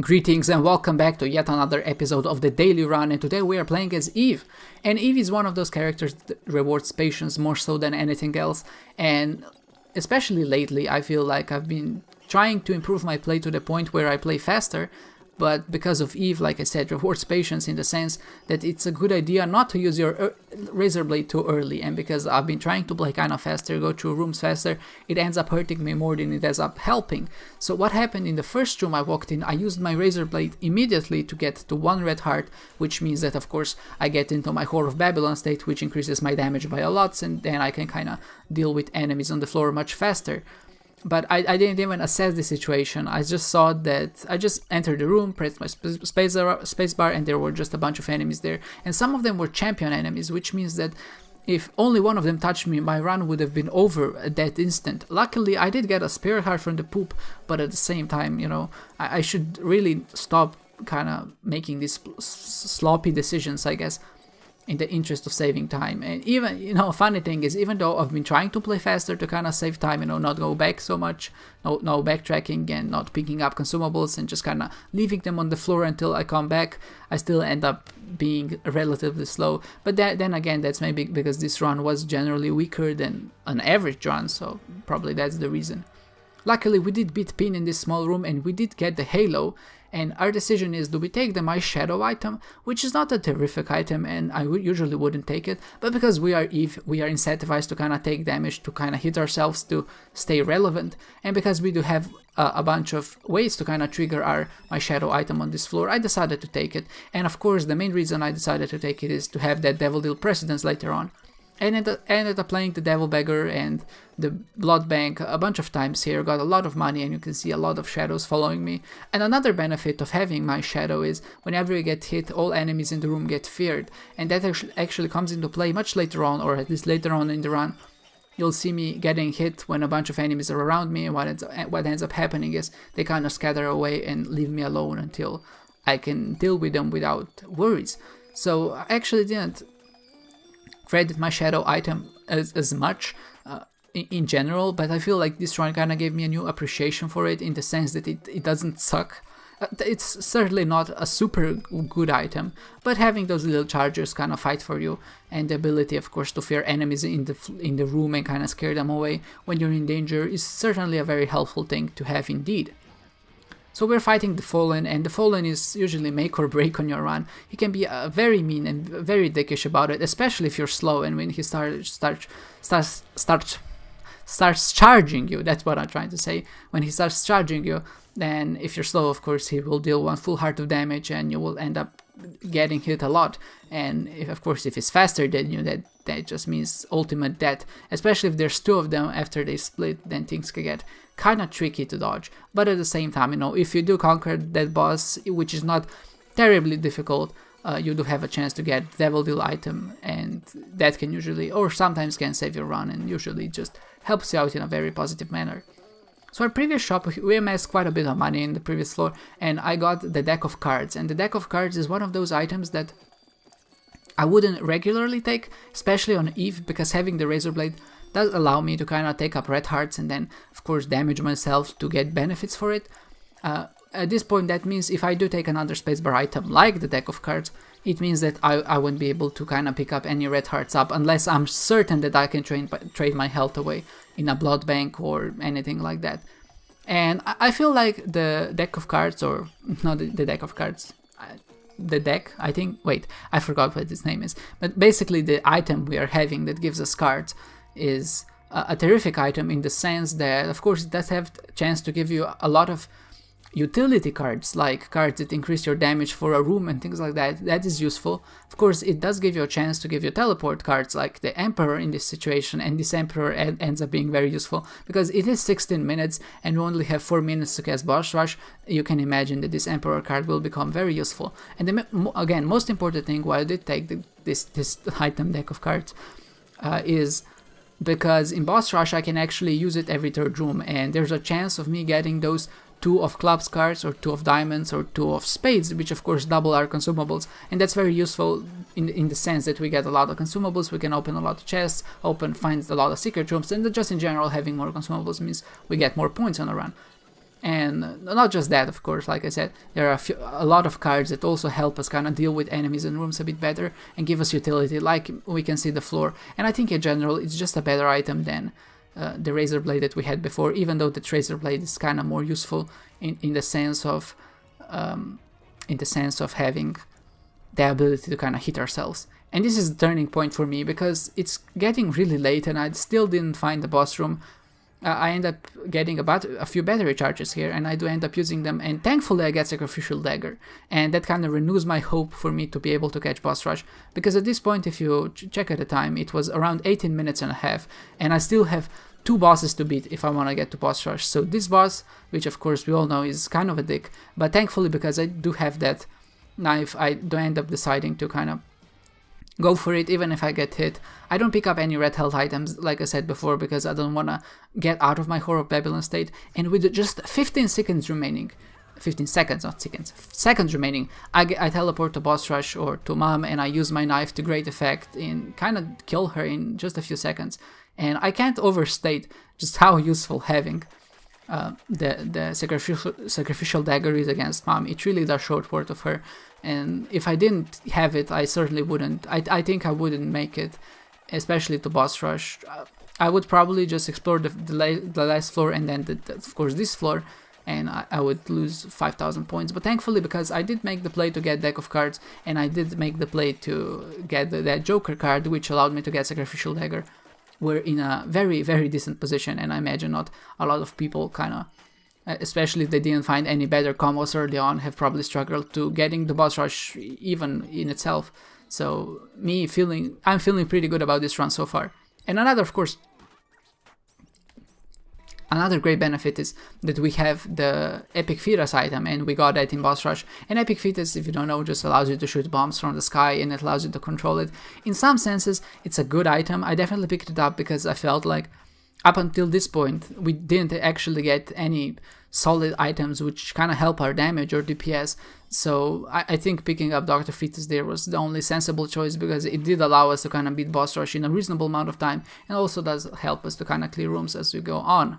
Greetings and welcome back to yet another episode of the Daily Run, and today we are playing as Eve. And Eve is one of those characters that rewards patience more so than anything else, and especially lately I feel like I've been trying to improve my play to the point where I play faster, but because of Eve, like I said, rewards patience in the sense that it's a good idea not to use your razor blade too early, and because I've been trying to play kind of faster, go through rooms faster, it ends up hurting me more than it ends up helping. So what happened in the first room I walked in, I used my razor blade immediately to get to 1 red heart, which means that of course I get into my Whore of Babylon state, which increases my damage by a lot, and then I can kind of deal with enemies on the floor much faster. But I didn't even assess the situation. I just saw that I just entered the room, pressed my spacebar, and there were just a bunch of enemies there. And some of them were champion enemies, which means that if only one of them touched me, my run would have been over at that instant. Luckily, I did get a spare heart from the poop, but at the same time, you know, I should really stop kind of making these sloppy decisions, I guess, in the interest of saving time. And even, you know, a funny thing is, even though I've been trying to play faster to kind of save time, you know, not go back so much, no backtracking and not picking up consumables and just kind of leaving them on the floor until I come back, I still end up being relatively slow. But then again, that's maybe because this run was generally weaker than an average run, so probably that's the reason. Luckily, we did beat Pin in this small room and we did get the Halo, and our decision is, do we take the My Shadow item, which is not a terrific item and I usually wouldn't take it, but because we are Eve, we are incentivized to kind of take damage, to kind of hit ourselves to stay relevant, and because we do have a bunch of ways to kind of trigger our My Shadow item on this floor, I decided to take it. And of course, the main reason I decided to take it is to have that Devil Deal precedence later on. And ended up playing the Devil Beggar and the Blood Bank a bunch of times here, got a lot of money, and you can see a lot of shadows following me. And another benefit of having my shadow is whenever you get hit, all enemies in the room get feared, and that actually comes into play much later on, or at least later on in the run. You'll see me getting hit when a bunch of enemies are around me, and what ends up happening is they kind of scatter away and leave me alone until I can deal with them without worries. So I actually didn't credit my shadow item as much in general, but I feel like this run kind of gave me a new appreciation for it, in the sense that it doesn't suck. It's certainly not a super good item, but having those little chargers kind of fight for you, and the ability of course to fear enemies in the room and kind of scare them away when you're in danger is certainly a very helpful thing to have indeed. So we're fighting the Fallen, and the Fallen is usually make or break on your run. He can be very mean and very dickish about it, especially if you're slow, and when he starts charging you, that's what I'm trying to say. When he starts charging you, then if you're slow, of course, he will deal 1 full heart of damage and you will end up getting hit a lot. And if he's faster than you, that just means ultimate death, especially if there's 2 of them after they split, then things can get kind of tricky to dodge. But at the same time, you know, if you do conquer that boss, which is not terribly difficult, you do have a chance to get Devil Deal item, and that can usually, or sometimes can, save your run, and usually just helps you out in a very positive manner. So our previous shop, we amassed quite a bit of money in the previous floor, and I got the deck of cards, and the deck of cards is one of those items that I wouldn't regularly take, especially on Eve, because having the Razor Blade does allow me to kind of take up red hearts and then of course damage myself to get benefits for it. At this point, that means if I do take another spacebar item like the deck of cards, it means that I won't be able to kind of pick up any red hearts up unless I'm certain that I can trade my health away in a blood bank or anything like that. And I feel like the deck of cards, or not the deck of cards, the deck, I think, wait, I forgot what its name is, but basically the item we are having that gives us cards is a terrific item, in the sense that of course it does have a chance to give you a lot of utility cards, like cards that increase your damage for a room and things like that. That is useful. Of course, it does give you a chance to give you teleport cards like the Emperor in this situation, and this Emperor ends up being very useful because it is 16 minutes and you only have 4 minutes to cast Boss Rush. You can imagine that this Emperor card will become very useful. And again, most important thing why I did take this item deck of cards is because in Boss Rush I can actually use it every 3rd room, and there's a chance of me getting those 2 of clubs cards, or 2 of diamonds, or 2 of spades, which of course double our consumables, and that's very useful in the sense that we get a lot of consumables, we can open a lot of chests, find a lot of secret rooms, and just in general having more consumables means we get more points on a run. And not just that, of course, like I said, there are a lot of cards that also help us kind of deal with enemies and rooms a bit better and give us utility, like we can see the floor. And I think in general it's just a better item than the razor blade that we had before, even though the razor blade is kind of more useful in the sense of having the ability to kind of hit ourselves. And this is the turning point for me, because it's getting really late and I still didn't find the boss room. I end up getting about a few battery charges here, and I do end up using them, and thankfully I get Sacrificial Dagger, and that kind of renews my hope for me to be able to catch boss rush, because at this point, if you check at the time, it was around 18 minutes and a half, and I still have 2 bosses to beat if I want to get to boss rush. So this boss, which of course we all know is kind of a dick, but thankfully because I do have that knife, I do end up deciding to kind of go for it even if I get hit. I don't pick up any red health items, like I said before, because I don't want to get out of my Whore of Babylon state. And with just 15 seconds remaining, 15 seconds, not seconds, seconds remaining, I teleport to boss rush or to Mom, and I use my knife to great effect in kind of kill her in just a few seconds. And I can't overstate just how useful having the sacrificial dagger is against Mom. It really does short work of her, and if I didn't have it, I certainly wouldn't. I think I wouldn't make it, especially to boss rush. I would probably just explore the last floor and then of course this floor, and I would lose 5,000 points. But thankfully, because I did make the play to get deck of cards, and I did make the play to get that Joker card, which allowed me to get Sacrificial Dagger, we're in a very, very decent position, and I imagine not a lot of people kind of, especially if they didn't find any better combos early on, have probably struggled to getting the boss rush even in itself. So I'm feeling pretty good about this run so far. And another great benefit is that we have the Epic Fetus item, and we got that in boss rush. And Epic Fetus, if you don't know, just allows you to shoot bombs from the sky, and it allows you to control it. In some senses, it's a good item. I definitely picked it up because I felt like up until this point, we didn't actually get any solid items which kind of help our damage or DPS. So I think picking up Dr. Fetus there was the only sensible choice, because it did allow us to kind of beat boss rush in a reasonable amount of time, and also does help us to kind of clear rooms as we go on.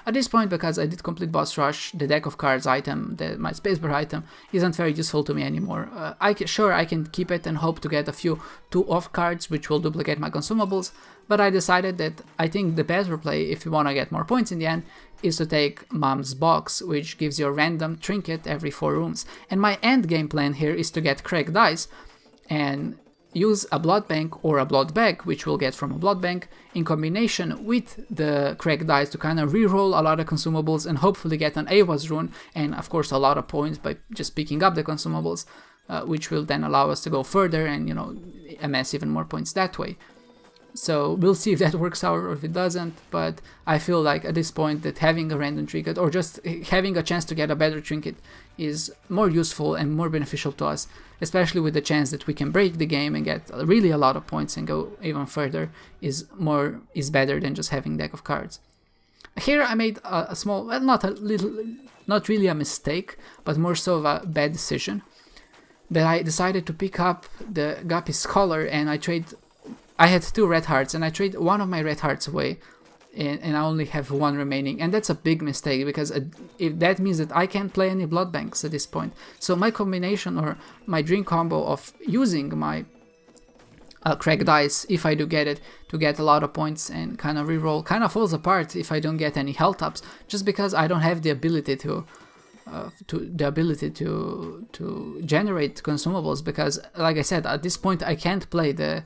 At this point, because I did complete boss rush, the deck of cards item, my spacebar item, isn't very useful to me anymore. I can keep it and hope to get a few 2-off cards which will duplicate my consumables, but I decided that I think the better play, if you want to get more points in the end, is to take Mom's Box, which gives you a random trinket every 4 rooms. And my end game plan here is to get Cracked Dice and use a blood bank or a blood bag, which we'll get from a blood bank, in combination with the Cracked Dice to kind of reroll a lot of consumables and hopefully get an AWAS rune, and of course a lot of points by just picking up the consumables, which will then allow us to go further and, amass even more points that way. So we'll see if that works out or if it doesn't, but I feel like at this point that having a random trinket, or just having a chance to get a better trinket, is more useful and more beneficial to us, especially with the chance that we can break the game and get really a lot of points and go even further, is better than just having deck of cards. Here I made a small, well, not really a mistake, but more so of a bad decision, that I decided to pick up the Guppy Scholar, and I had 2 red hearts, and I trade one of my red hearts away, and I only have 1 remaining, and that's a big mistake, because if that means that I can't play any blood banks at this point. So my combination, or my dream combo of using my Cracked Dice, if I do get it, to get a lot of points and kind of reroll, kind of falls apart if I don't get any health ups, just because I don't have the ability to generate consumables, because like I said, at this point I can't play the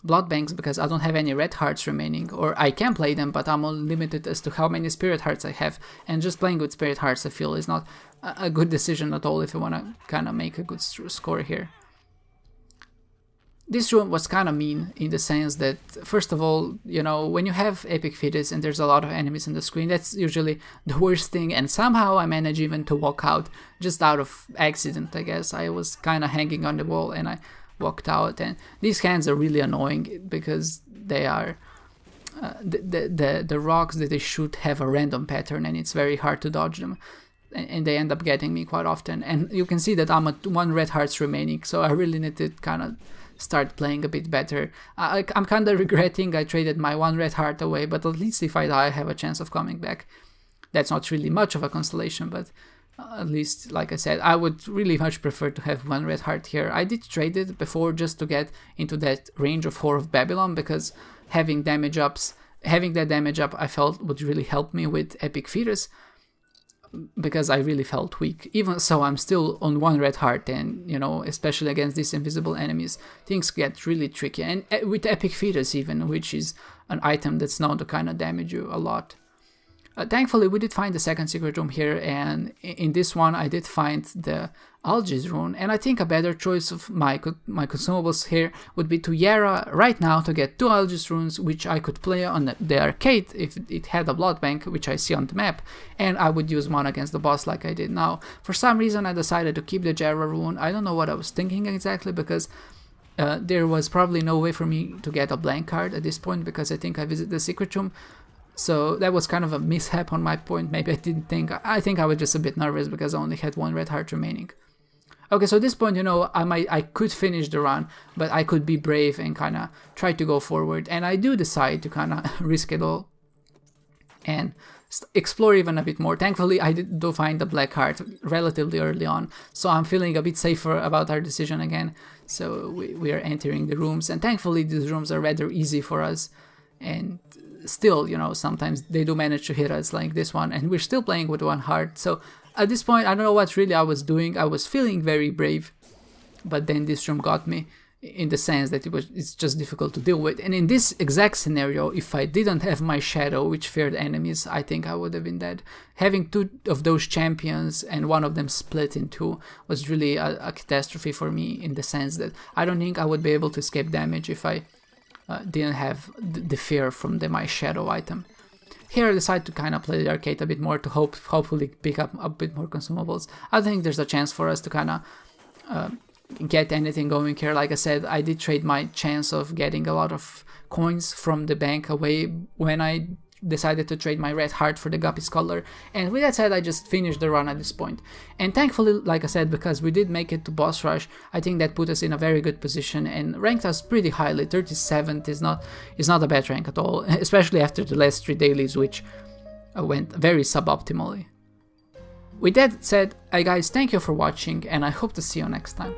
blood banks because I don't have any red hearts remaining, or I can play them, but I'm only limited as to how many spirit hearts I have, and just playing with spirit hearts I feel is not a good decision at all if you want to kind of make a good score here. This room was kind of mean in the sense that, first of all, when you have Epic Fetus and there's a lot of enemies on the screen, that's usually the worst thing, and somehow I managed even to walk out just out of accident, I guess. I was kind of hanging on the wall and I walked out, and these hands are really annoying because they are the rocks that they shoot have a random pattern, and it's very hard to dodge them, and they end up getting me quite often. And you can see that I'm at 1 red hearts remaining, so I really need to kind of start playing a bit better. I'm kind of regretting I traded my 1 red heart away, but at least if I die I have a chance of coming back. That's not really much of a consolation, but at least, like I said, I would really much prefer to have 1 red heart here. I did trade it before just to get into that range of Whore of Babylon, because having that damage up I felt would really help me with Epic Fetus, because I really felt weak. Even so, I'm still on 1 red heart, and you know, especially against these invisible enemies, things get really tricky. And with Epic Fetus even, which is an item that's known to kind of damage you a lot. Thankfully, we did find the second secret room here, and in this one I did find the Algiz rune, and I think a better choice of my consumables here would be to Yara right now to get 2 Algiz runes, which I could play on the arcade if it had a blood bank, which I see on the map, and I would use one against the boss like I did now. For some reason I decided to keep the Jera rune. I don't know what I was thinking exactly, because there was probably no way for me to get a blank card at this point, because I think I visited the secret room. So that was kind of a mishap on my point. Maybe I didn't think. I think I was just a bit nervous because I only had 1 red heart remaining. Okay, so at this point, you know, I could finish the run, but I could be brave and kind of try to go forward. And I do decide to kind of risk it all and explore even a bit more. Thankfully, I did find the black heart relatively early on, so I'm feeling a bit safer about our decision again. So we are entering the rooms, and thankfully these rooms are rather easy for us. And still, you know, sometimes they do manage to hit us like this one, and we're still playing with 1 heart. So at this point, I don't know what really I was doing. I was feeling very brave, but then this room got me, in the sense that it's just difficult to deal with. And in this exact scenario, if I didn't have my shadow, which feared enemies, I think I would have been dead. Having 2 of those champions and one of them split in 2 was really a catastrophe for me, in the sense that I don't think I would be able to escape damage if I didn't have the fear from my shadow item. Here I decided to kind of play the arcade a bit more to hopefully pick up a bit more consumables. I think there's a chance for us to kind of get anything going here. Like I said, I did trade my chance of getting a lot of coins from the bank away when I decided to trade my red heart for the Guppy Scholar, and with that said, I just finished the run at this point. And thankfully, like I said, because we did make it to boss rush, I think that put us in a very good position and ranked us pretty highly. 37th is not a bad rank at all, especially after the last 3 dailies, which went very suboptimally. With that said, guys, thank you for watching, and I hope to see you next time.